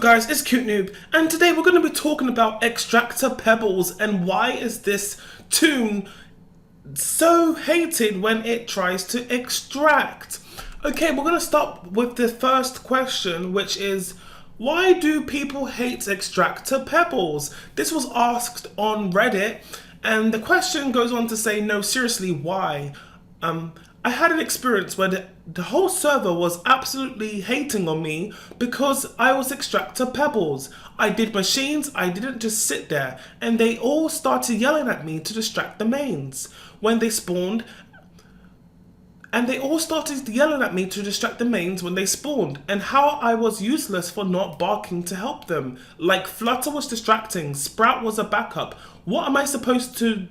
up guys, it's Cute Noob, and today we're going to be talking about Extractor Pebbles and why is this toon so hated when it tries to extract. Okay, we're going to start with the first question, which is why do people hate Extractor Pebbles? This was asked on Reddit and the question goes on to say, no, seriously, why? I had an experience where the whole server was absolutely hating on me because I was Extractor Pebbles. I did machines, I didn't just sit there, and they all started yelling at me to distract the mains when they spawned. And they all started yelling at me to distract the mains when they spawned, and how I was useless for not barking to help them. Like Flutter was distracting, Sprout was a backup. What am I supposed to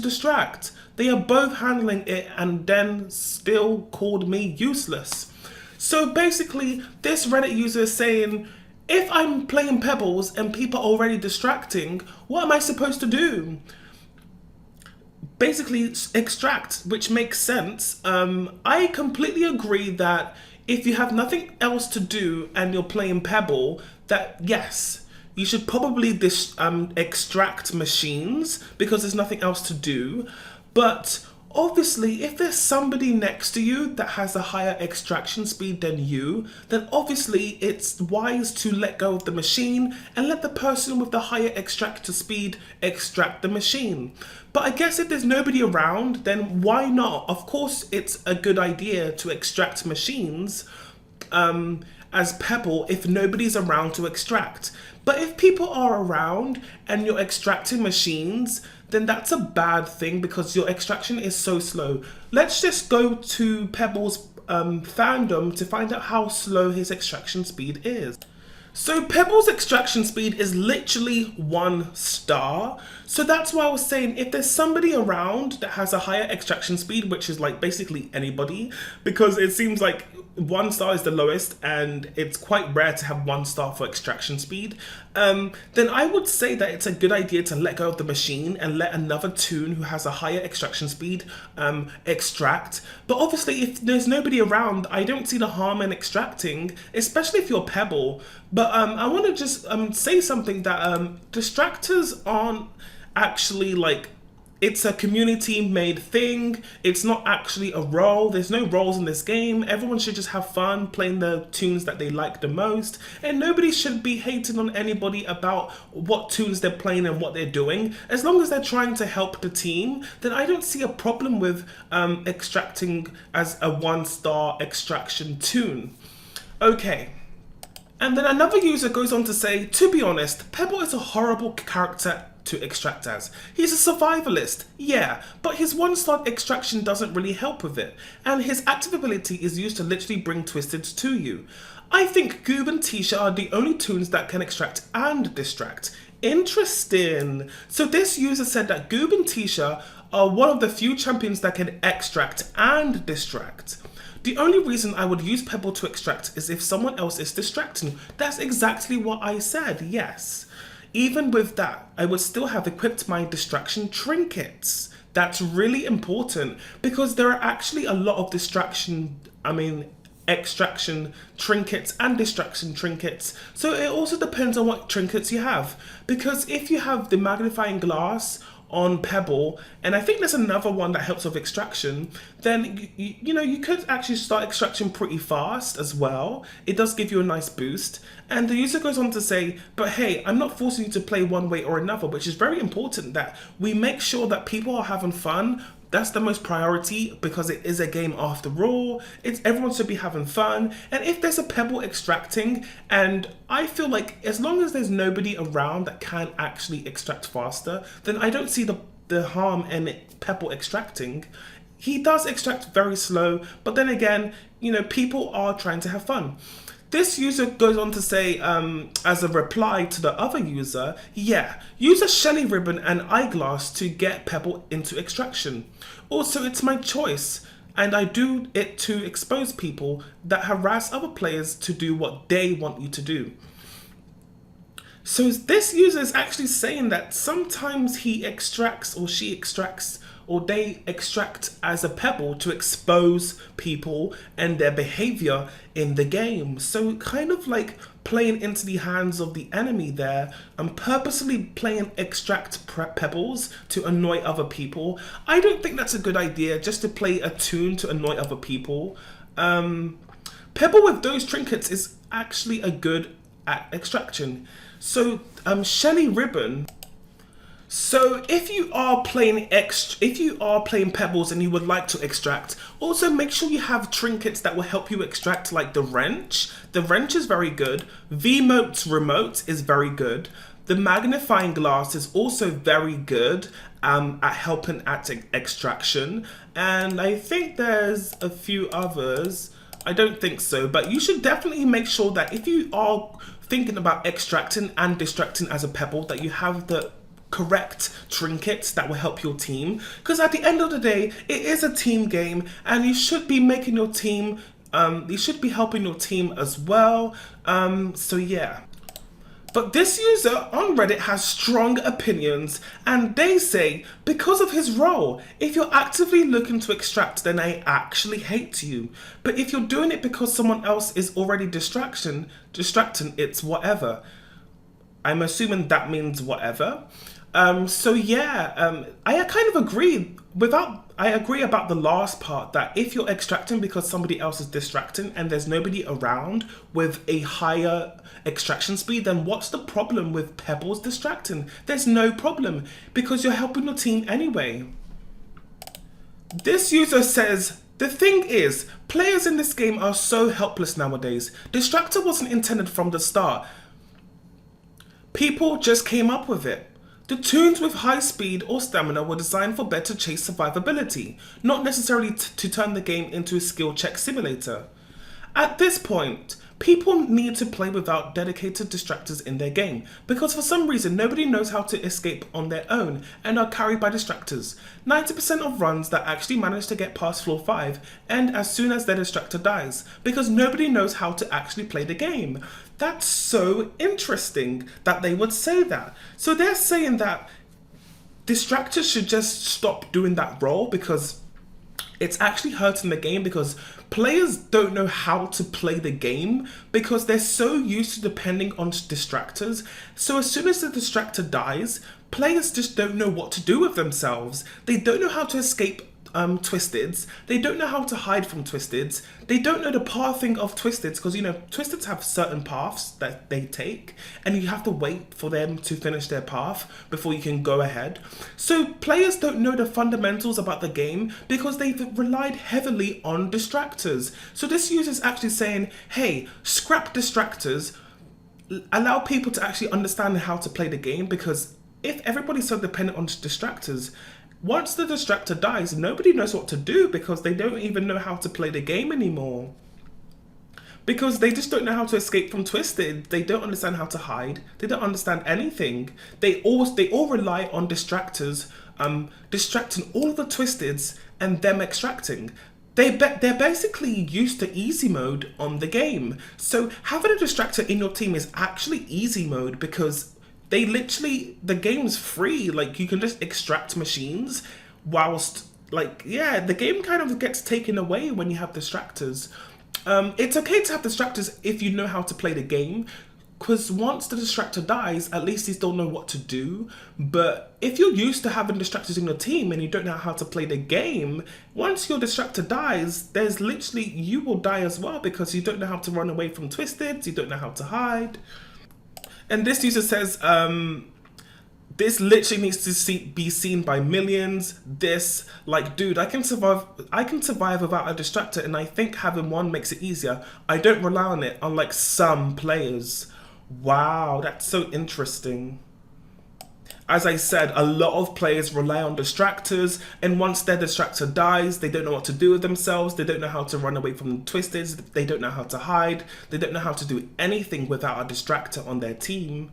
distract? They are both handling it and then still called me useless. So basically, this Reddit user is saying, if I'm playing Pebbles and people are already distracting, what am I supposed to do? Basically, extract, which makes sense. I completely agree that if you have nothing else to do and you're playing Pebble, that yes, you should probably extract machines because there's nothing else to do. But obviously, if there's somebody next to you that has a higher extraction speed than you, then obviously it's wise to let go of the machine and let the person with the higher extractor speed extract the machine. But I guess if there's nobody around, then why not? Of course, it's a good idea to extract machines as Pebble if nobody's around to extract. But if people are around and you're extracting machines, then that's a bad thing because your extraction is so slow. Let's just go to Pebble's fandom to find out how slow his extraction speed is. So Pebble's extraction speed is literally 1 star. So that's why I was saying if there's somebody around that has a higher extraction speed, which is like basically anybody, because it seems like 1 star is the lowest and it's quite rare to have 1 star for extraction speed, then I would say that it's a good idea to let go of the machine and let another toon who has a higher extraction speed extract. But obviously if there's nobody around, I don't see the harm in extracting, especially if you're Pebble. But I want to just say something that distractors aren't actually like, it's a community made thing. It's not actually a role. There's no roles in this game. Everyone should just have fun playing the tunes that they like the most. And nobody should be hating on anybody about what tunes they're playing and what they're doing. As long as they're trying to help the team, then I don't see a problem with extracting as a 1 star extraction tune. Okay. And then another user goes on to say, to be honest, Pebble is a horrible character to extract as. He's a survivalist, yeah, but his 1 star extraction doesn't really help with it, and his active ability is used to literally bring Twisteds to you. I think Goob and Tisha are the only toons that can extract and distract. Interesting. So this user said that Goob and Tisha are one of the few champions that can extract and distract. The only reason I would use Pebble to extract is if someone else is distracting. That's exactly what I said, yes. Even with that, I would still have equipped my distraction trinkets. That's really important because there are actually a lot of extraction trinkets and distraction trinkets. So it also depends on what trinkets you have. Because if you have the magnifying glass on Pebble, and I think there's another one that helps with extraction, then you could actually start extraction pretty fast as well. It does give you a nice boost. And the user goes on to say, but hey, I'm not forcing you to play one way or another, which is very important that we make sure that people are having fun. That's the most priority because it is a game after all. Everyone should be having fun. And if there's a Pebble extracting, and I feel like as long as there's nobody around that can actually extract faster, then I don't see the harm in Pebble extracting. He does extract very slow, but then again, people are trying to have fun. This user goes on to say, as a reply to the other user, yeah, use a Shelly ribbon and eyeglass to get Pebble into extraction. Also, it's my choice, and I do it to expose people that harass other players to do what they want you to do. So this user is actually saying that sometimes he extracts or she extracts or they extract as a pebble to expose people and their behavior in the game. So kind of like playing into the hands of the enemy there and purposely playing extract pebbles to annoy other people. I don't think that's a good idea, just to play a tune to annoy other people. Pebble with those trinkets is actually a good at extraction. So Shelly Ribbon. So if you are playing pebbles and you would like to extract, also make sure you have trinkets that will help you extract, like the wrench. The wrench is very good. V-Mote's remote is very good. The magnifying glass is also very good at helping at extraction. And I think there's a few others. I don't think so, but you should definitely make sure that if you are thinking about extracting and distracting as a pebble, that you have the correct trinkets that will help your team, because at the end of the day it is a team game and you should be making your team you should be helping your team as well. So yeah. But this user on Reddit has strong opinions, and they say because of his role, if you're actively looking to extract, then I actually hate you. But if you're doing it because someone else is already distracting, it's whatever. I'm assuming that means whatever. So yeah, I kind of agree. I agree about the last part, that if you're extracting because somebody else is distracting and there's nobody around with a higher extraction speed, then what's the problem with pebbles distracting? There's no problem, because you're helping your team anyway. This user says, the thing is, players in this game are so helpless nowadays. Distractor wasn't intended from the start. People just came up with it. The tunes with high speed or stamina were designed for better chase survivability, not necessarily to turn the game into a skill check simulator. At this point, people need to play without dedicated distractors in their game, because for some reason nobody knows how to escape on their own and are carried by distractors. 90% of runs that actually manage to get past floor 5 end as soon as their distractor dies, because nobody knows how to actually play the game. That's so interesting that they would say that. So they're saying that distractors should just stop doing that role because it's actually hurting the game, because players don't know how to play the game because they're so used to depending on distractors. So as soon as the distractor dies, players just don't know what to do with themselves. They don't know how to escape twisteds. They don't know how to hide from twisteds. They don't know the pathing of twisteds, because you know twisteds have certain paths that they take and you have to wait for them to finish their path before you can go ahead. So players don't know the fundamentals about the game because they've relied heavily on distractors. So this user is actually saying, hey, scrap distractors, allow people to actually understand how to play the game, because if everybody's so dependent on distractors, once the distractor dies, nobody knows what to do because they don't even know how to play the game anymore. Because they just don't know how to escape from Twisted. They don't understand how to hide. They don't understand anything. They all rely on distractors, distracting all the Twisteds and them extracting. They're basically used to easy mode on the game. So having a distractor in your team is actually easy mode, because the game's free. Like, you can just extract machines whilst, like, yeah, the game kind of gets taken away when you have distractors. It's okay to have distractors if you know how to play the game, because once the distractor dies, at least you still know what to do. But if you're used to having distractors in your team and you don't know how to play the game, once your distractor dies, there's literally, you will die as well, because you don't know how to run away from Twisteds, you don't know how to hide. And this user says, this literally needs to be seen by millions. This, like, dude, I can survive without a distractor, and I think having one makes it easier. I don't rely on it, unlike some players. Wow, that's so interesting. As I said, a lot of players rely on distractors, and once their distractor dies, they don't know what to do with themselves. They don't know how to run away from Twisteds. They don't know how to hide. They don't know how to do anything without a distractor on their team.